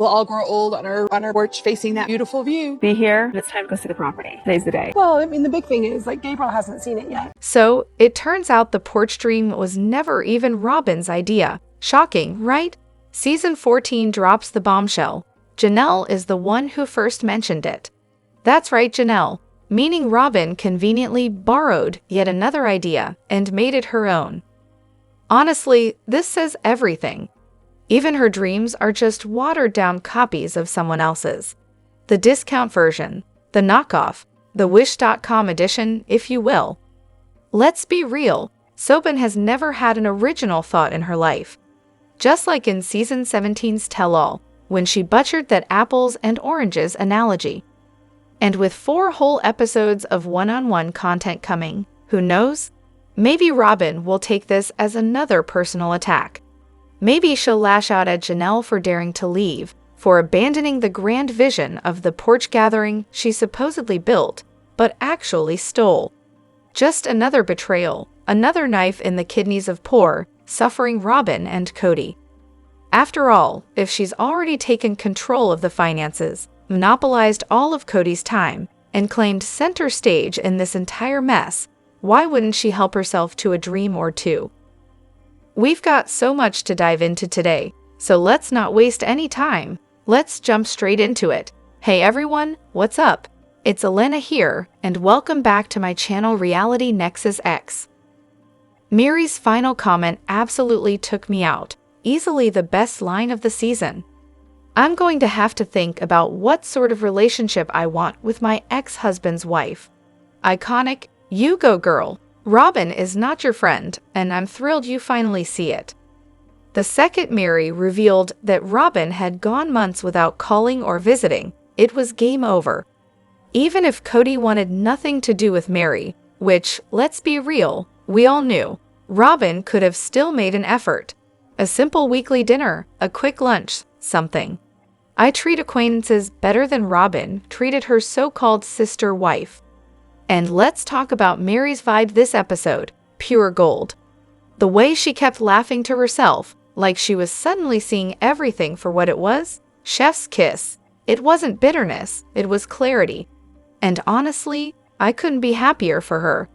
We'll all grow old on our porch facing that beautiful view. Be here. It's time to go see the property. Today's the day. Well, I mean, the big thing is, like, Gabriel hasn't seen it yet. So, it turns out the porch dream was never even Robyn's idea. Shocking, right? Season 14 drops the bombshell. Janelle is the one who first mentioned it. That's right, Janelle, meaning Robyn conveniently borrowed yet another idea and made it her own. Honestly, this says everything. Even her dreams are just watered-down copies of someone else's. The discount version, the knockoff, the Wish.com edition, if you will. Let's be real, Robyn has never had an original thought in her life. Just like in Season 17's Tell-All, when she butchered that apples and oranges analogy. And with 4 whole episodes of one-on-one content coming, who knows? Maybe Robyn will take this as another personal attack. Maybe she'll lash out at Janelle for daring to leave, for abandoning the grand vision of the porch gathering she supposedly built, but actually stole. Just another betrayal, another knife in the kidneys of poor, suffering Robyn and Kody. After all, if she's already taken control of the finances, monopolized all of Kody's time, and claimed center stage in this entire mess, why wouldn't she help herself to a dream or two? We've got so much to dive into today, so let's not waste any time. Let's jump straight into it. Hey everyone, what's up? It's Elena here, and welcome back to my channel Reality Nexus X. Meri's final comment absolutely took me out, easily the best line of the season. I'm going to have to think about what sort of relationship I want with my ex-husband's wife. Iconic, you go girl. Robyn is not your friend, and I'm thrilled you finally see it. The second Meri revealed that Robyn had gone months without calling or visiting, it was game over. Even if Kody wanted nothing to do with Meri, which, let's be real, we all knew, Robyn could have still made an effort. A simple weekly dinner, a quick lunch, something. I treat acquaintances better than Robyn treated her so-called sister wife. And let's talk about Meri's vibe this episode, pure gold. The way she kept laughing to herself, like she was suddenly seeing everything for what it was, chef's kiss. It wasn't bitterness, it was clarity. And honestly, I couldn't be happier for her.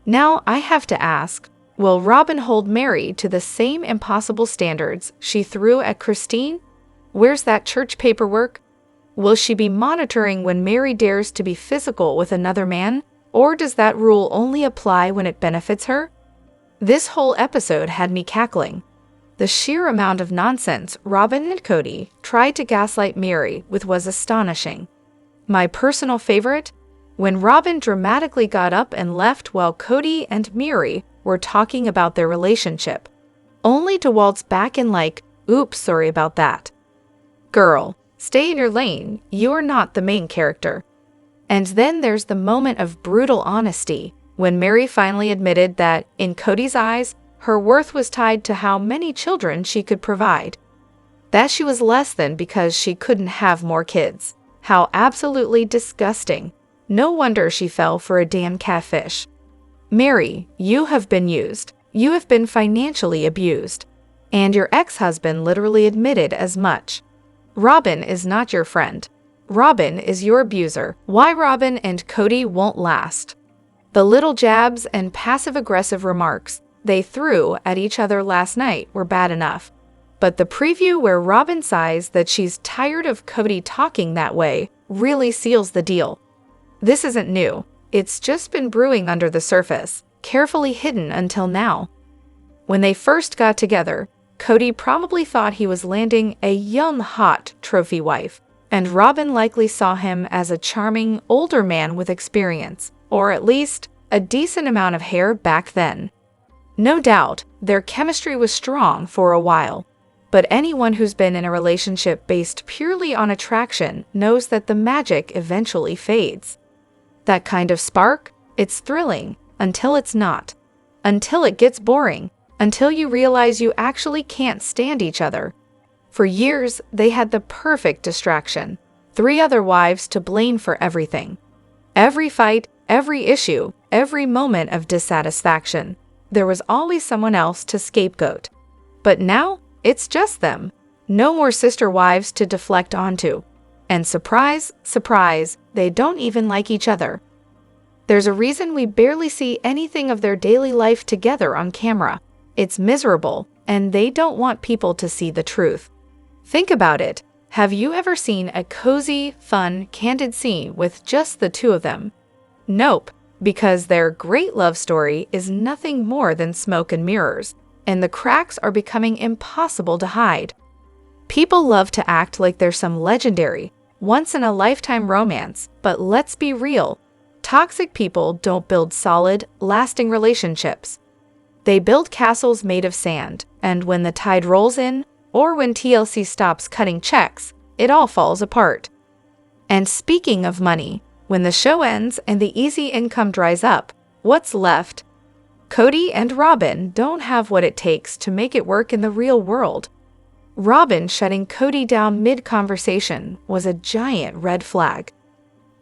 Now I have to ask, will Robyn hold Meri to the same impossible standards she threw at Christine? Where's that church paperwork? Will she be monitoring when Meri dares to be physical with another man? Or does that rule only apply when it benefits her? This whole episode had me cackling. The sheer amount of nonsense Robyn and Kody tried to gaslight Meri with was astonishing. My personal favorite? When Robyn dramatically got up and left while Kody and Meri were talking about their relationship, only to waltz back in like, oops, sorry about that. Girl, stay in your lane, you're not the main character. And then there's the moment of brutal honesty, when Meri finally admitted that, in Kody's eyes, her worth was tied to how many children she could provide. That she was less than because she couldn't have more kids. How absolutely disgusting. No wonder she fell for a damn catfish. Meri, you have been used. You have been financially abused. And your ex-husband literally admitted as much. Robyn is not your friend. Robyn is your abuser. Why Robyn and Kody won't last. The little jabs and passive-aggressive remarks they threw at each other last night were bad enough. But the preview where Robyn sighs that she's tired of Kody talking that way really seals the deal. This isn't new. It's just been brewing under the surface, carefully hidden until now. When they first got together, Kody probably thought he was landing a young, hot trophy wife, and Robyn likely saw him as a charming, older man with experience, or at least a decent amount of hair back then. No doubt, their chemistry was strong for a while, but anyone who's been in a relationship based purely on attraction knows that the magic eventually fades. That kind of spark, it's thrilling, until it's not. Until it gets boring, until you realize you actually can't stand each other. For years, they had the perfect distraction. 3 other wives to blame for everything. Every fight, every issue, every moment of dissatisfaction. There was always someone else to scapegoat. But now, it's just them. No more sister wives to deflect onto. And surprise, surprise, they don't even like each other. There's a reason we barely see anything of their daily life together on camera. It's miserable, and they don't want people to see the truth. Think about it. Have you ever seen a cozy, fun, candid scene with just the two of them? Nope, because their great love story is nothing more than smoke and mirrors, and the cracks are becoming impossible to hide. People love to act like they're some legendary, once-in-a-lifetime romance, but let's be real. Toxic people don't build solid, lasting relationships. They build castles made of sand, and when the tide rolls in, or when TLC stops cutting checks, it all falls apart. And speaking of money, when the show ends and the easy income dries up, what's left? Kody and Robyn don't have what it takes to make it work in the real world. Robyn shutting Kody down mid-conversation was a giant red flag.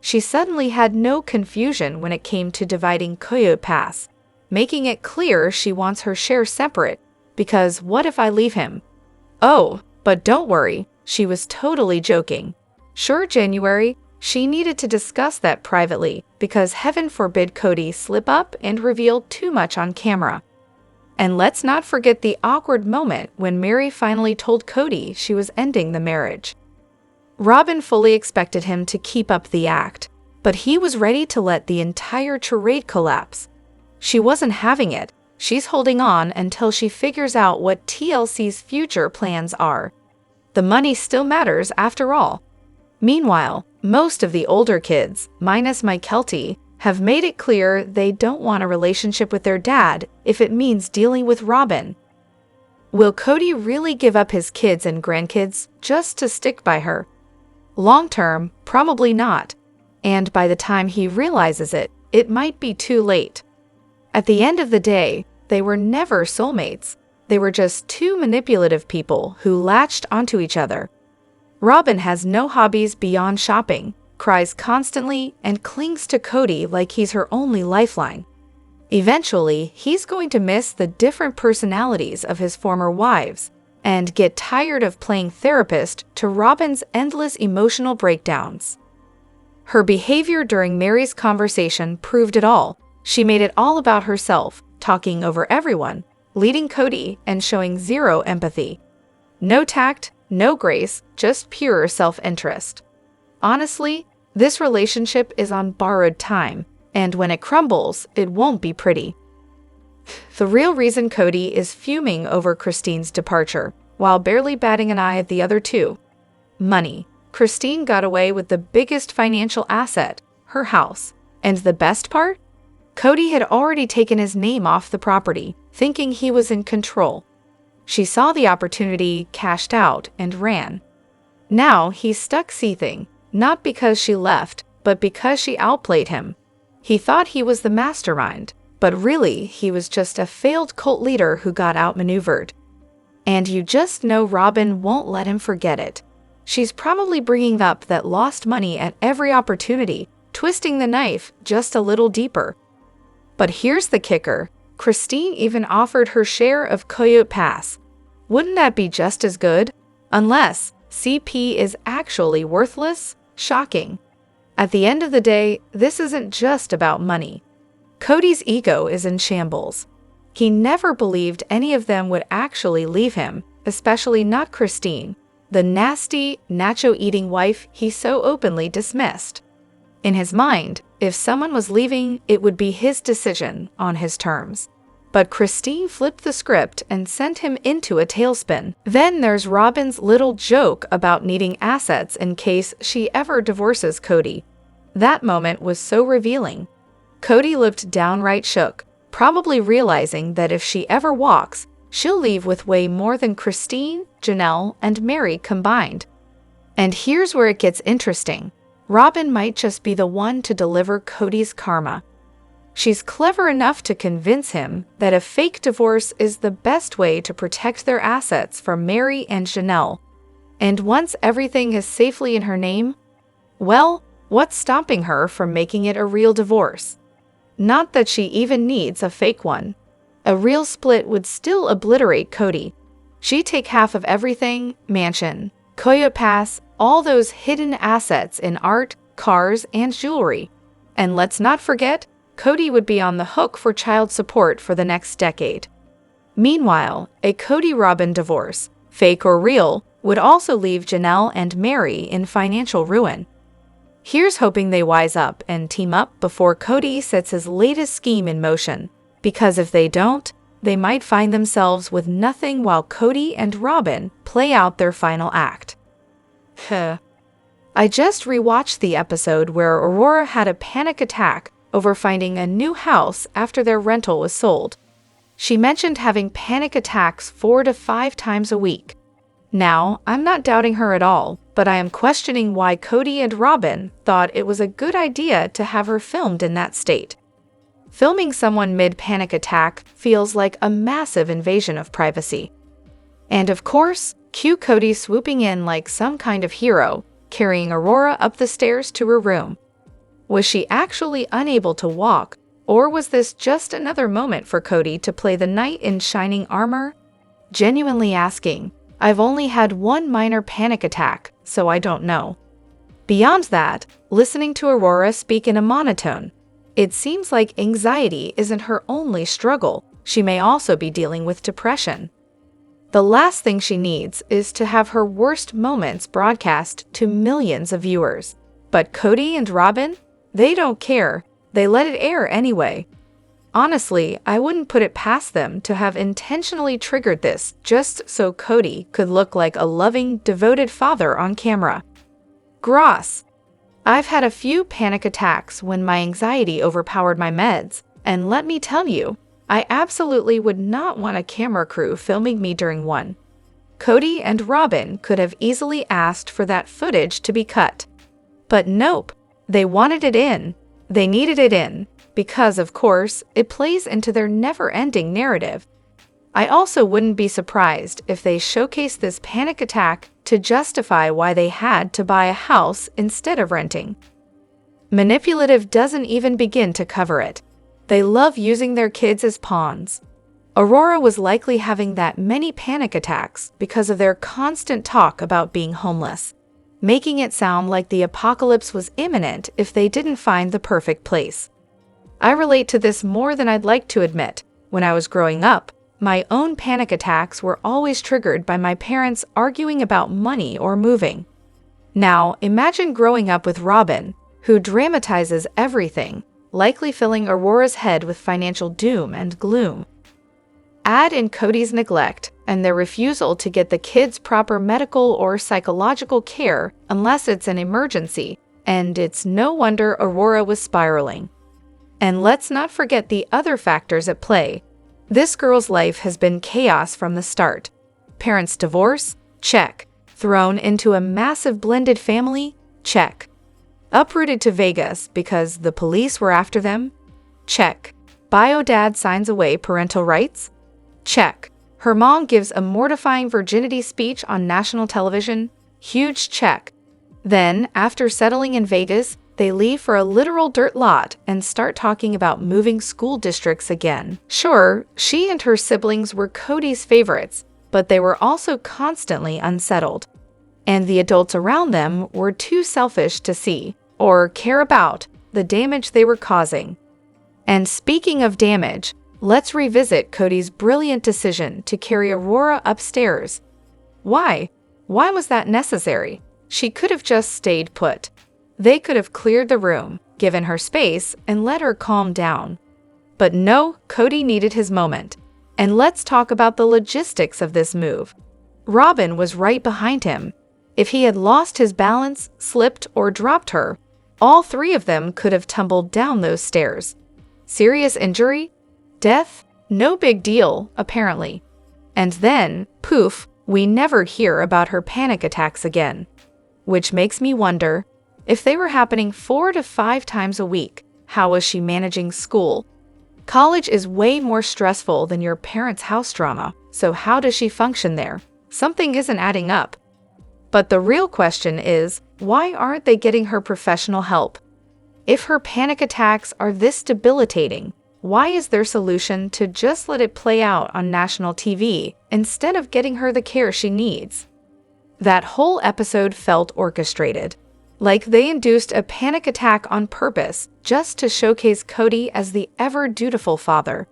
She suddenly had no confusion when it came to dividing Coyote Pass, making it clear she wants her share separate, because what if I leave him? Oh, but don't worry, she was totally joking. Sure, January, she needed to discuss that privately, because heaven forbid Kody slip up and reveal too much on camera. And let's not forget the awkward moment when Meri finally told Kody she was ending the marriage. Robyn fully expected him to keep up the act, but he was ready to let the entire charade collapse. She wasn't having it. She's holding on until she figures out what TLC's future plans are. The money still matters after all. Meanwhile, most of the older kids, minus Mykelti, have made it clear they don't want a relationship with their dad if it means dealing with Robyn. Will Kody really give up his kids and grandkids just to stick by her? Long term, probably not. And by the time he realizes it, it might be too late. At the end of the day, they were never soulmates. They were just two manipulative people who latched onto each other. Robyn has no hobbies beyond shopping, cries constantly, and clings to Kody like he's her only lifeline. Eventually, he's going to miss the different personalities of his former wives and get tired of playing therapist to Robyn's endless emotional breakdowns. Her behavior during Meri's conversation proved it all. She made it all about herself, talking over everyone, leading Kody, and showing zero empathy. No tact, no grace, just pure self-interest. Honestly, this relationship is on borrowed time, and when it crumbles, it won't be pretty. The real reason Kody is fuming over Christine's departure, while barely batting an eye at the other two. Money. Christine got away with the biggest financial asset, her house. And the best part? Kody had already taken his name off the property, thinking he was in control. She saw the opportunity, cashed out, and ran. Now he's stuck seething, not because she left, but because she outplayed him. He thought he was the mastermind, but really he was just a failed cult leader who got outmaneuvered. And you just know Robyn won't let him forget it. She's probably bringing up that lost money at every opportunity, twisting the knife just a little deeper. But here's the kicker. Christine even offered her share of Coyote Pass. Wouldn't that be just as good? Unless CP is actually worthless? Shocking. At the end of the day, this isn't just about money. Kody's ego is in shambles. He never believed any of them would actually leave him, especially not Christine, the nasty, nacho-eating wife he so openly dismissed. In his mind, if someone was leaving, it would be his decision, on his terms. But Christine flipped the script and sent him into a tailspin. Then there's Robyn's little joke about needing assets in case she ever divorces Kody. That moment was so revealing. Kody looked downright shook, probably realizing that if she ever walks, she'll leave with way more than Christine, Janelle, and Meri combined. And here's where it gets interesting. Robyn might just be the one to deliver Kody's karma. She's clever enough to convince him that a fake divorce is the best way to protect their assets from Meri and Janelle. And once everything is safely in her name, well, what's stopping her from making it a real divorce? Not that she even needs a fake one. A real split would still obliterate Kody. She'd take half of everything, mansion, Coyote Pass, all those hidden assets in art, cars, and jewelry. And let's not forget, Kody would be on the hook for child support for the next decade. Meanwhile, a Kody-Robyn divorce, fake or real, would also leave Janelle and Meri in financial ruin. Here's hoping they wise up and team up before Kody sets his latest scheme in motion, because if they don't, they might find themselves with nothing while Kody and Robyn play out their final act. I just rewatched the episode where Aurora had a panic attack over finding a new house after their rental was sold. She mentioned having panic attacks 4 to 5 times a week. Now, I'm not doubting her at all, but I am questioning why Kody and Robyn thought it was a good idea to have her filmed in that state. Filming someone mid-panic attack feels like a massive invasion of privacy. And of course, cue Kody swooping in like some kind of hero, carrying Aurora up the stairs to her room. Was she actually unable to walk, or was this just another moment for Kody to play the knight in shining armor? Genuinely asking, I've only had one minor panic attack, so I don't know. Beyond that, listening to Aurora speak in a monotone, it seems like anxiety isn't her only struggle. She may also be dealing with depression. The last thing she needs is to have her worst moments broadcast to millions of viewers. But Kody and Robyn? They don't care. They let it air anyway. Honestly, I wouldn't put it past them to have intentionally triggered this just so Kody could look like a loving, devoted father on camera. Gross. I've had a few panic attacks when my anxiety overpowered my meds, and let me tell you, I absolutely would not want a camera crew filming me during one. Kody and Robyn could have easily asked for that footage to be cut. But nope, they wanted it in. They needed it in, because of course, it plays into their never-ending narrative. I also wouldn't be surprised if they showcased this panic attack to justify why they had to buy a house instead of renting. Manipulative doesn't even begin to cover it. They love using their kids as pawns. Aurora was likely having that many panic attacks because of their constant talk about being homeless, making it sound like the apocalypse was imminent if they didn't find the perfect place. I relate to this more than I'd like to admit. When I was growing up, my own panic attacks were always triggered by my parents arguing about money or moving. Now, imagine growing up with Robyn, who dramatizes everything, likely filling Aurora's head with financial doom and gloom. Add in Kody's neglect and their refusal to get the kids proper medical or psychological care unless it's an emergency, and it's no wonder Aurora was spiraling. And let's not forget the other factors at play. This girl's life has been chaos from the start. Parents' divorce? Check. Thrown into a massive blended family? Check. Uprooted to Vegas because the police were after them? Check. Bio dad signs away parental rights? Check. Her mom gives a mortifying virginity speech on national television? Huge check. Then, after settling in Vegas, they leave for a literal dirt lot and start talking about moving school districts again. Sure, she and her siblings were Kody's favorites, but they were also constantly unsettled. And the adults around them were too selfish to see or care about the damage they were causing. And speaking of damage, let's revisit Kody's brilliant decision to carry Aurora upstairs. Why? Why was that necessary? She could have just stayed put. They could have cleared the room, given her space, and let her calm down. But no, Kody needed his moment. And let's talk about the logistics of this move. Robyn was right behind him. If he had lost his balance, slipped, or dropped her, all three of them could have tumbled down those stairs. Serious injury? Death? No big deal, apparently. And then, poof, we never hear about her panic attacks again. Which makes me wonder, if they were happening 4 to 5 times a week, how was she managing school? College is way more stressful than your parents' house drama, so how does she function there? Something isn't adding up. But the real question is, why aren't they getting her professional help? If her panic attacks are this debilitating, Why is their solution to just let it play out on national TV instead of getting her the care she needs? That whole episode felt orchestrated, like they induced a panic attack on purpose just to showcase Kody as the ever-dutiful father.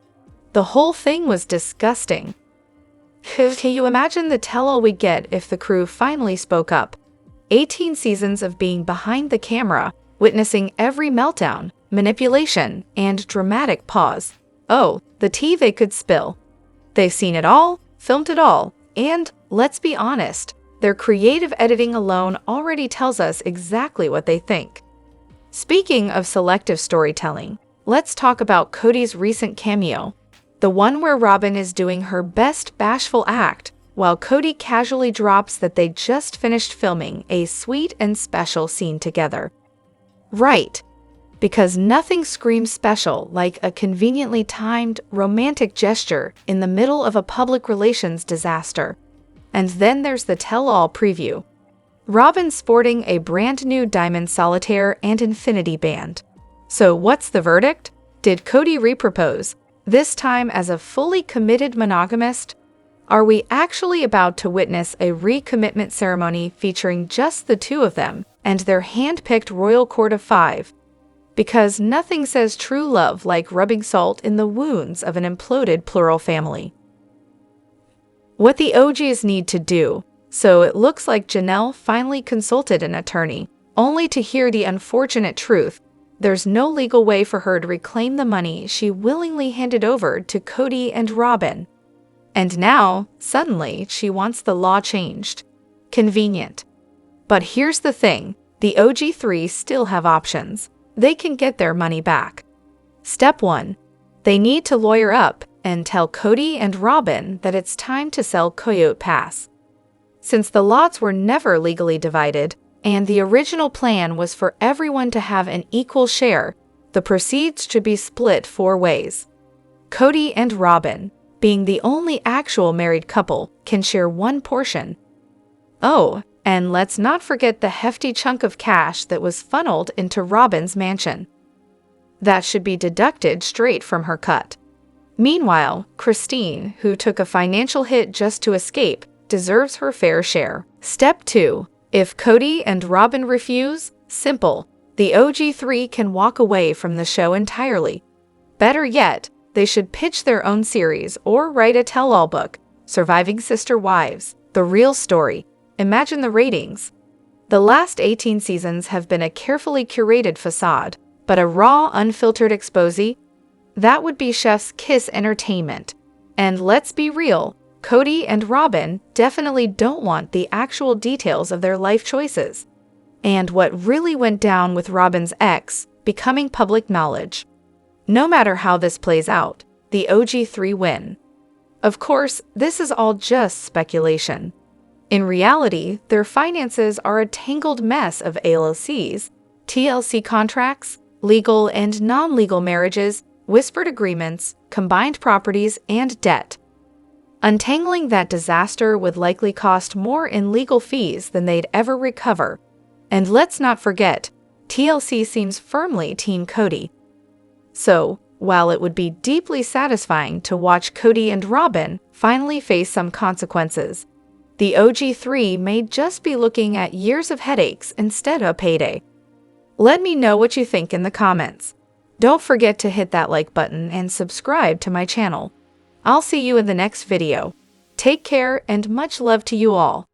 The whole thing was disgusting. Can you imagine the tell-all we get if the crew finally spoke up? 18 seasons of being behind the camera, witnessing every meltdown, manipulation, and dramatic pause. Oh, the tea they could spill. They've seen it all, filmed it all, and, let's be honest, their creative editing alone already tells us exactly what they think. Speaking of selective storytelling, let's talk about Kody's recent cameo, the one where Robyn is doing her best bashful act, while Kody casually drops that they just finished filming a sweet and special scene together. Right, because nothing screams special like a conveniently timed, romantic gesture in the middle of a public relations disaster. And then there's the tell-all preview. Robyn sporting a brand new diamond solitaire and infinity band. So what's the verdict? Did Kody repropose, this time as a fully committed monogamist? Are we actually about to witness a recommitment ceremony featuring just the two of them and their hand-picked royal court of 5? Because nothing says true love like rubbing salt in the wounds of an imploded plural family. What the OGs need to do, so it looks like Janelle finally consulted an attorney, only to hear the unfortunate truth. There's no legal way for her to reclaim the money she willingly handed over to Kody and Robyn. And now, suddenly, she wants the law changed. Convenient. But here's the thing, the OG3 still have options. They can get their money back. Step 1. They need to lawyer up and tell Kody and Robyn that it's time to sell Coyote Pass. Since the lots were never legally divided, and the original plan was for everyone to have an equal share, the proceeds should be split 4 ways. Kody and Robyn, being the only actual married couple, can share 1 portion. Oh, and let's not forget the hefty chunk of cash that was funneled into Robyn's mansion. That should be deducted straight from her cut. Meanwhile, Christine, who took a financial hit just to escape, deserves her fair share. Step 2. If Kody and Robyn refuse, simple. The OG3 can walk away from the show entirely. Better yet, they should pitch their own series or write a tell-all book, Surviving Sister Wives, the real story. Imagine the ratings. The last 18 seasons have been a carefully curated facade, but a raw, unfiltered exposé? That would be chef's kiss entertainment. And let's be real, Kody and Robyn definitely don't want the actual details of their life choices. And what really went down with Robyn's ex becoming public knowledge. No matter how this plays out, the OG3 win. Of course, this is all just speculation. In reality, their finances are a tangled mess of LLCs, TLC contracts, legal and non-legal marriages, whispered agreements, combined properties, and debt. Untangling that disaster would likely cost more in legal fees than they'd ever recover. And let's not forget, TLC seems firmly Team Kody. So, while it would be deeply satisfying to watch Kody and Robyn finally face some consequences, the OG3 may just be looking at years of headaches instead of payday. Let me know what you think in the comments. Don't forget to hit that like button and subscribe to my channel. I'll see you in the next video. Take care and much love to you all.